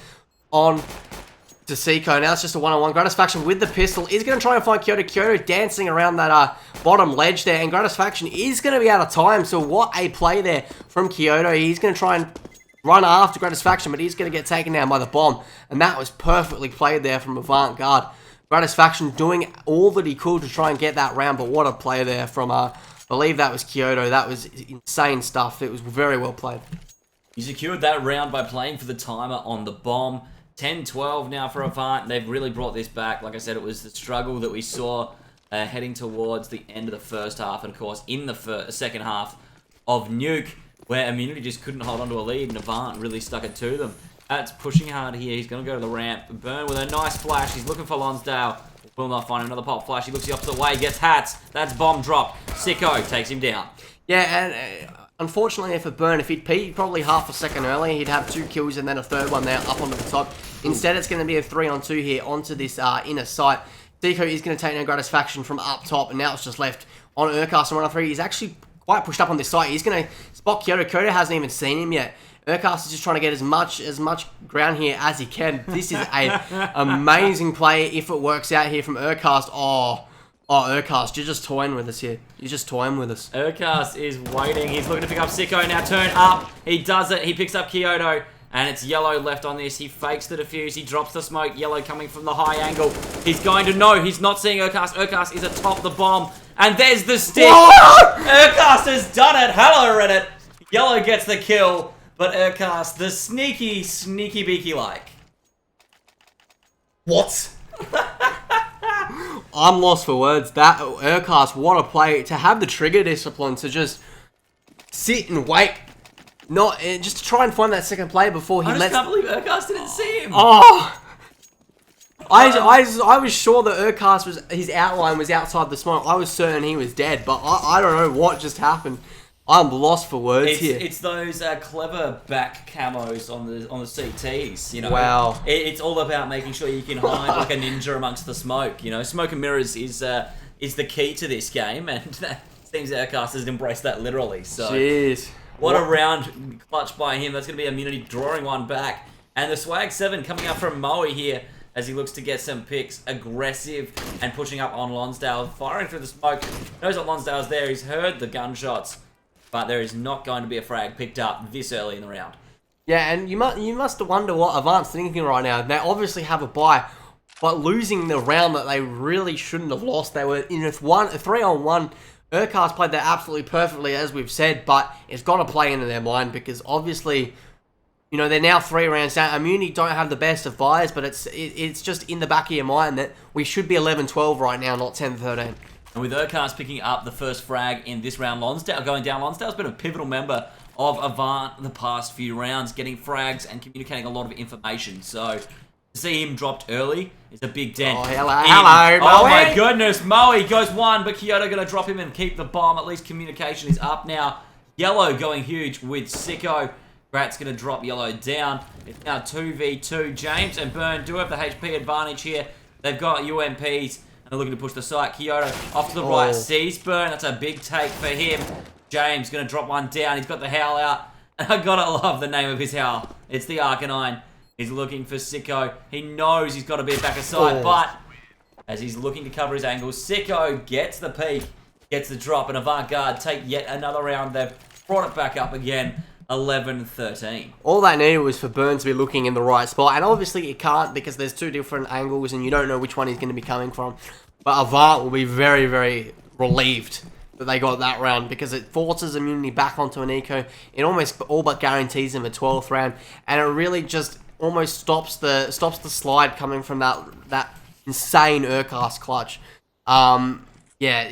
on to Seiko. Now it's just a one-on-one. Gratisfaction with the pistol is going to try and find Kyoto. Kyoto dancing around that bottom ledge there, and Gratisfaction is going to be out of time. So what a play there from Kyoto. He's going to try and run after Gratisfaction, but he's going to get taken down by the bomb, and that was perfectly played there from Avant Garde. Gratisfaction doing all that he could to try and get that round, but what a play there from, I believe that was Kyoto. That was insane stuff. It was very well played. He secured that round by playing for the timer on the bomb. 10-12 now for Avant. They've really brought this back. Like I said, it was the struggle that we saw heading towards the end of the first half, and of course in the second half of Nuke, where Immunity just couldn't hold on to a lead, and Avant really stuck it to them. That's pushing hard here. He's going to go to the ramp. Burn with a nice flash. He's looking for Lonsdale. Will not find another pop flash. He looks the opposite way. Gets hats. That's bomb drop. Sicko takes him down. Yeah, and unfortunately for Burn, if he'd peaked probably half a second earlier, he'd have 2 kills and then a third one there up onto the top. Instead, it's going to be a 3-on-2 here onto this inner site. Sicko is going to take no Gratisfaction from up top, and now it's just left on Urcast and 1-on-3. He's actually quite pushed up on this site. He's going to spot Kyoto. Kyoto hasn't even seen him yet. Urcast is just trying to get as much ground here as he can. This is an amazing play if it works out here from Urcast. Oh, Urcast, you're just toying with us here. You're just toying with us. Urcast is waiting. He's looking to pick up Sicko. Now turn up. He does it. He picks up Kyoto. And it's Yellow left on this. He fakes the defuse. He drops the smoke. Yellow coming from the high angle. He's going to know. He's not seeing Urcast. Urcast is atop the bomb. And there's the stick. Urcast has done it. Hello, Reddit. Yellow gets the kill. But Urcast, the sneaky beaky like. What? I'm lost for words. That Urcast, what a play. To have the trigger discipline to just sit and wait. Not just to try and find that second play before he lets... I just can't believe Urcast didn't see him. Oh! I was sure that Urcast his outline was outside the smoke. I was certain he was dead, but I don't know what just happened. I'm lost for words here. It's those clever back camos on the CTs, you know. Wow. It's all about making sure you can hide like a ninja amongst the smoke, you know. Smoke and mirrors is the key to this game, and it seems Urcast has embraced that literally. So, jeez. What a round clutch by him. That's going to be Immunity drawing one back. And the Swag 7 coming up from Moe here as he looks to get some picks. Aggressive and pushing up on Lonsdale. Firing through the smoke. Knows that Lonsdale's there. He's heard the gunshots. But there is not going to be a frag picked up this early in the round. Yeah, and you must wonder what Avant's thinking right now. They obviously have a buy. but losing the round that they really shouldn't have lost. They were in a 3-on-1. Urcast played that absolutely perfectly, as we've said, but it's got to play into their mind because obviously, you know, they're now 3 rounds down. Immunity don't have the best of buys, but it's just in the back of your mind that we should be 11-12 right now, not 10-13. And with Urcast picking up the first frag in this round, Lonsdale going down. Lonsdale's been a pivotal member of Avant the past few rounds, getting frags and communicating a lot of information. So to see him dropped early is a big dent. Oh, hello, oh my goodness, Moe goes one, but Kyoto going to drop him and keep the bomb. At least communication is up now. Yellow going huge with Sicko. Grat's going to drop Yellow down. It's now 2v2. James and Burn do have the HP advantage here. They've got UMPs. And they're looking to push the site. Kyoto off to the right. Sees Burn. That's a big take for him. James going to drop one down. He's got the howl out. And I gotta love the name of his howl. It's the Arcanine. He's looking for Sicko. He knows he's got to be a back aside. But as he's looking to cover his angles, Sicko gets the peek. Gets the drop. And Avant Garde take yet another round. They've brought it back up again. 11-13. All they needed was for Burn to be looking in the right spot, and obviously it can't because there's 2 different angles and you don't know which one he's going to be coming from. But Avant will be very, very relieved that they got that round because it forces Immunity back onto an eco. It almost all but guarantees him a 12th round, and it really just almost stops the slide coming from that insane Urcast clutch. Yeah.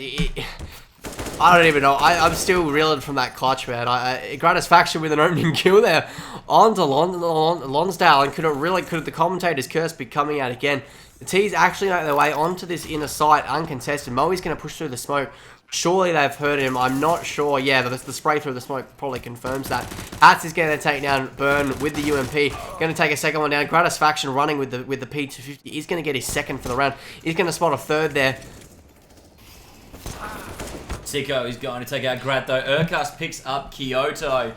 I don't even know. I'm still reeling from that clutch, man. Gratisfaction with an opening kill there onto Lonsdale, and could the commentator's curse be coming out again? The T's actually make their way onto this inner site uncontested. Moe's going to push through the smoke. Surely they've heard him. I'm not sure. Yeah, the spray through the smoke probably confirms that. Hats is going to take down Burn with the UMP. Going to take a second one down. Gratisfaction running with the P250. He's going to get his second for the round. He's going to spot a third there. Sicko is going to take out Grat though. Urcast picks up Kyoto.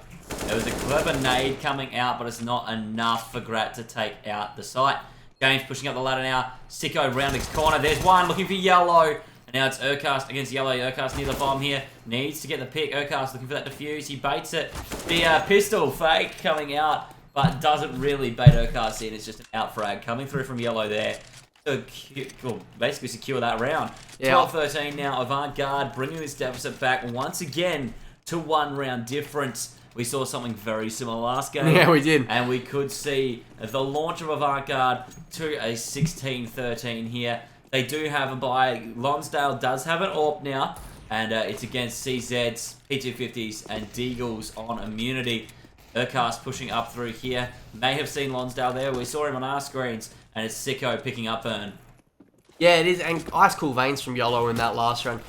There was a clever nade coming out, but it's not enough for Grat to take out the site. James pushing up the ladder now. Sicko round his corner. There's one looking for Yellow. And now it's Urcast against Yellow. Urcast near the bomb here. Needs to get the pick. Urcast looking for that defuse. He baits it. The pistol fake coming out, but doesn't really bait Urcast in. It's just an out frag coming through from Yellow there. Well, basically secure that round. 12-13 now. Avant Garde bringing this deficit back once again to 1 round difference. We saw something very similar last game. Yeah, we did. And we could see the launch of Avant Garde to a 16-13 here. They do have a bye. Lonsdale does have an AWP now. And it's against CZs, P250s, and Deagles on immunity. Urcast pushing up through here. May have seen Lonsdale there. We saw him on our screens. And it's Sicko picking up Burn. Yeah, it is. And ice cool veins from Yellow in that last round.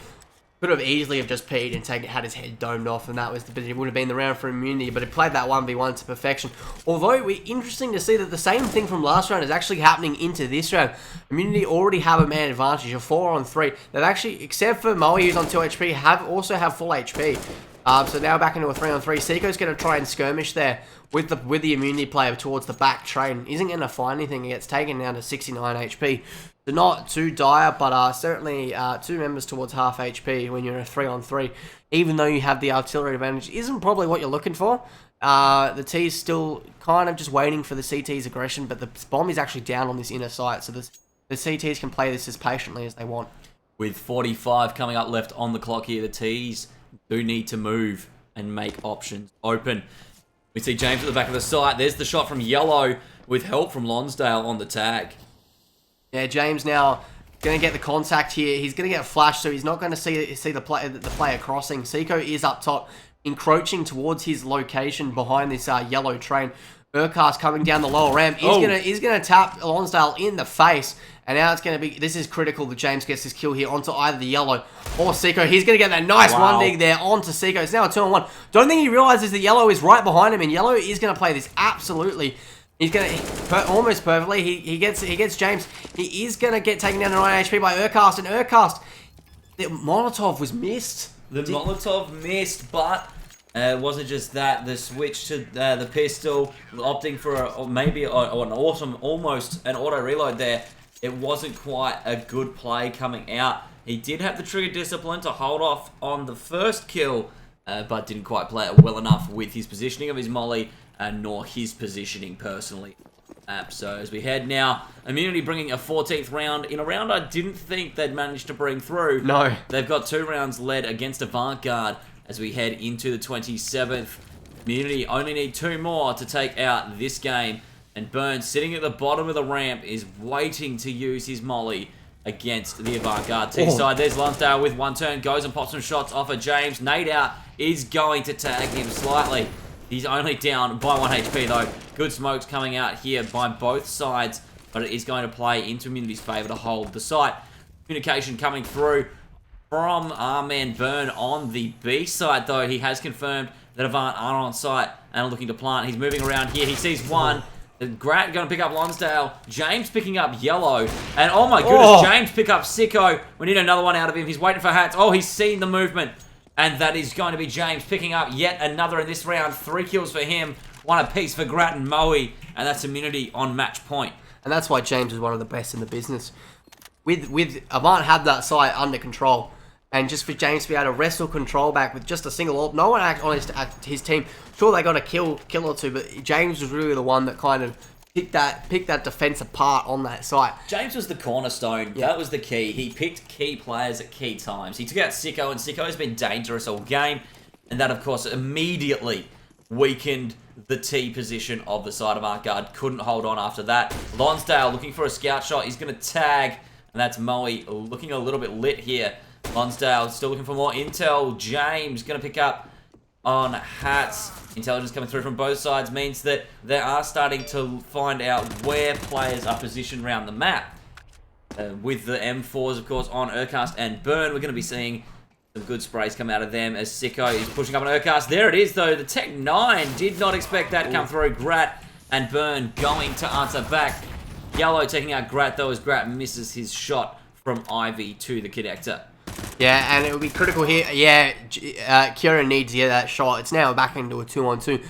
Could have easily have just peed and had his head domed off, and that was it would have been the round for immunity, but he played that 1v1 to perfection. Although, interesting to see that the same thing from last round is actually happening into this round. Immunity already have a man advantage, a 4-on-3. They've actually, except for Moe, who's on 2 HP, also have full HP. So now back into a 3-on-3. Sicko's going to try and skirmish there with the immunity player towards the back train. Isn't going to find anything. He gets taken down to 69 HP. So not too dire, but certainly 2 members towards half HP when you're in a 3-on-3. Even though you have the artillery advantage, isn't probably what you're looking for. The T's still kind of just waiting for the CT's aggression, but the bomb is actually down on this inner site, so the CTs can play this as patiently as they want. With 45 coming up left on the clock here, the T's do need to move and make options open. We see James at the back of the site. There's the shot from Yellow with help from Lonsdale on the tag. Yeah, James now going to get the contact here. He's going to get flashed, so he's not going to see the player crossing. Sicko is up top, encroaching towards his location behind this Yellow train. Urcast coming down the lower ramp. He's gonna tap Lonsdale in the face. And now it's going to be... This is critical that James gets this kill here onto either the Yellow or Sicko. He's going to get that nice one dig there onto Sicko. It's now a 2-on-1. Don't think he realizes that Yellow is right behind him. And Yellow is going to play this absolutely... He's going to... Almost perfectly. He gets James. He is going to get taken down to 9 HP by Urcast. And Urcast... The Molotov was missed. Molotov missed, but... it wasn't just that. The switch to the pistol, opting for maybe an awesome, almost an auto reload there. It wasn't quite a good play coming out. He did have the trigger discipline to hold off on the first kill, but didn't quite play it well enough with his positioning of his molly, nor his positioning personally. map. So as we head now, Immunity bringing a 14th round in a round I didn't think they'd managed to bring through. No. They've got 2 rounds led against Avant as we head into the 27th. Immunity only need 2 more to take out this game. And Burns, sitting at the bottom of the ramp, is waiting to use his molly against the Avant T side. There's Lonsdale with 1 turn, goes and pops some shots off of James. Nade out is going to tag him slightly. He's only down by 1 HP though. Good smokes coming out here by both sides, but it is going to play into Immunity's favour to hold the site. Communication coming through from our man Burn on the B side though. He has confirmed that Avant are on site and are looking to plant. He's moving around here. He sees one. Grat going to pick up Lonsdale. James picking up Yellow. And oh my goodness, James pick up Sicko. We need another one out of him. He's waiting for Hats. Oh, he's seen the movement. And that is going to be James picking up yet another in this round. 3 kills for him. 1 apiece for Grat and Mwave. And that's Immunity on match point. And that's why James is one of the best in the business. With Avant had that site under control. And just for James to be able to wrestle control back with just a single AWP. No one on his team. Sure, they got a kill or 2, but James was really the one that kind of picked that defense apart on that site. James was the cornerstone. Yeah. That was the key. He picked key players at key times. He took out Sicko, and Sicko's been dangerous all game. And that, of course, immediately weakened the T position of the side of Avant. Couldn't hold on after that. Lonsdale looking for a scout shot. He's going to tag, and that's Mwave looking a little bit lit here. Lonsdale still looking for more intel. James going to pick up on Hats. Intelligence coming through from both sides means that they are starting to find out where players are positioned around the map. With the M4s, of course, on Urcast and Burn, we're going to be seeing some good sprays come out of them as Sicko is pushing up on Urcast. There it is, though. The Tech 9 did not expect that to come through. Grat and Burn going to answer back. Yellow taking out Grat, though, as Grat misses his shot from Ivy to the connector. Yeah, and it will be critical here. Yeah, Kieran needs to get that shot. It's now back into a 2-on-2.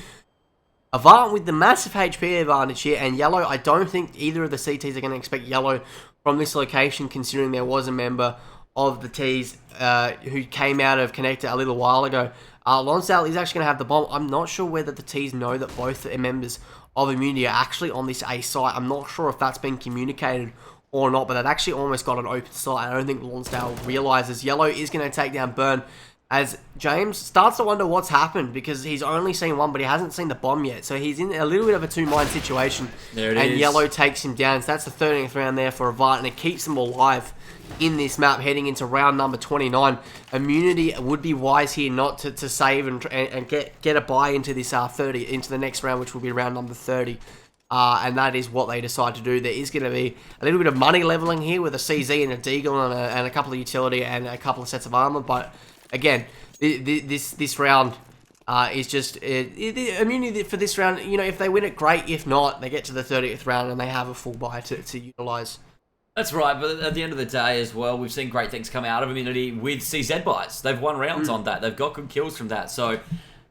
Avant with the massive HP advantage here, and Yellow, I don't think either of the CTs are going to expect Yellow from this location, considering there was a member of the Ts who came out of Connector a little while ago. Lonsdale is actually going to have the bomb. I'm not sure whether the Ts know that both members of Immunity are actually on this A site. I'm not sure if that's been communicated or not, but they've actually almost got an open site. I don't think Lonsdale realizes. Yellow is going to take down Burn as James starts to wonder what's happened because he's only seen one, but he hasn't seen the bomb yet. So he's in a little bit of a 2-mind situation. There it is. And Yellow takes him down. So that's the 13th round there for Avant, and it keeps them alive in this map heading into round number 29. Immunity would be wise here not to save and get a buy into this into the next round, which will be round number 30. And that is what they decide to do. There is going to be a little bit of money leveling here with a CZ and a Deagle and a couple of utility and a couple of sets of armor. But again, this round is just Immunity for this round. You know, if they win it, great. If not, they get to the 30th round and they have a full buy to utilize. That's right, but at the end of the day as well, we've seen great things come out of Immunity with CZ buys. They've won rounds on that. They've got good kills from that. So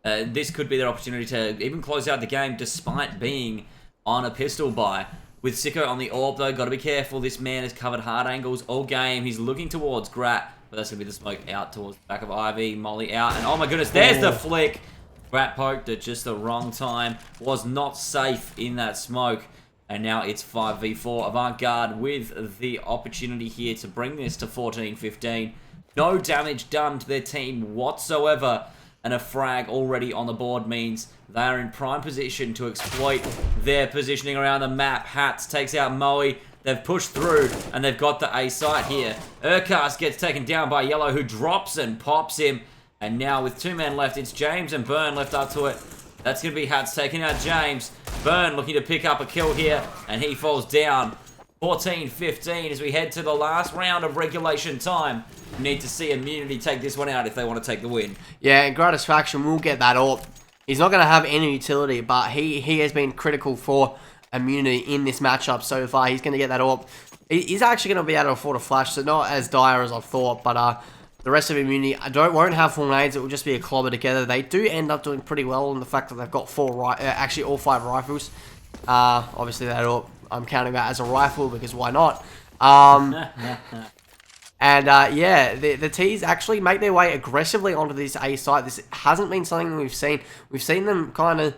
this could be their opportunity to even close out the game despite being on a pistol buy. With Sicko on the AWP though, got to be careful. This man has covered hard angles all game. He's looking towards Grat, but that's going to be the smoke out towards the back of Ivy. Molly out, and oh my goodness, there's the flick. Grat poked at just the wrong time. Was not safe in that smoke. And now it's 5v4. Avant with the opportunity here to bring this to 14-15. No damage done to their team whatsoever. And a frag already on the board means they are in prime position to exploit their positioning around the map. Hats takes out Mwave. They've pushed through and they've got the A site here. Urcast gets taken down by Yellow, who drops and pops him. And now with 2 men left, it's James and Burn left up to it. That's going to be Hats taking out James. Burn looking to pick up a kill here, and he falls down. 14-15 as we head to the last round of regulation time. We need to see Immunity take this one out if they want to take the win. Yeah, and Gratisfaction will get that AWP. He's not going to have any utility, but he has been critical for Immunity in this matchup so far. He's going to get that AWP. He's actually going to be able to afford a flash, so not as dire as I thought, but the rest of Immunity won't have full nades. It will just be a clobber together. They do end up doing pretty well in the fact that they've got actually all 5 rifles. Obviously that AWP, I'm counting that as a rifle because why not? And yeah, the T's actually make their way aggressively onto this A site. This hasn't been something we've seen. We've seen them kind of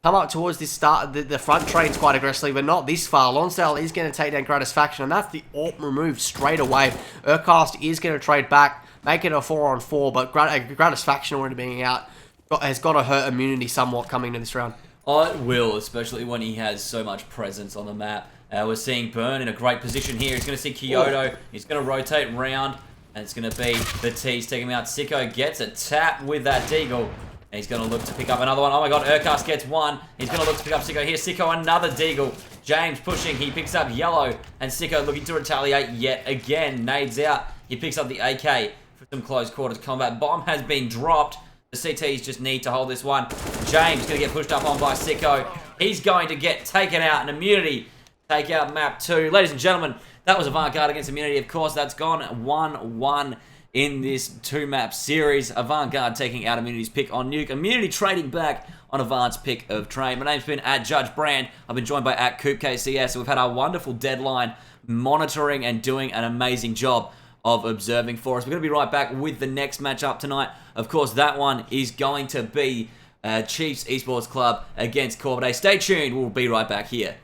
come up towards this start, the front trains quite aggressively, but not this far. Lonsdale is going to take down Gratisfaction, and that's the AWP removed straight away. Urcast is going to trade back, make it a 4-on-4, but Gratisfaction already being out has got to hurt immunity somewhat coming to this round. Oh, it will, especially when he has so much presence on the map. We're seeing Burn in a great position here. He's going to see Kyoto. He's going to rotate round, and it's going to be the T's taking him out. Sicko gets a tap with that Deagle. And he's going to look to pick up another one. Oh my god, Urcast gets one. He's going to look to pick up Sicko here. Sicko, another Deagle. James pushing. He picks up Yellow. And Sicko looking to retaliate yet again. Nades out. He picks up the AK for some close quarters combat. Bomb has been dropped. The CTs just need to hold this one. James going to get pushed up on by Sicko. He's going to get taken out. And Immunity take out map 2. Ladies and gentlemen, that was Avant Garde against Immunity. Of course, that's gone 1-1 in this 2-map series. Avant Garde taking out Immunity's pick on Nuke. Immunity trading back on Avant's pick of Train. My name's been @JudgeBrand. I've been joined by @CoopKCS. We've had our wonderful deadline monitoring and doing an amazing job of observing for us. We're going to be right back with the next matchup tonight. Of course, that one is going to be Chiefs Esports Club against Corvidae. Stay tuned. We'll be right back here.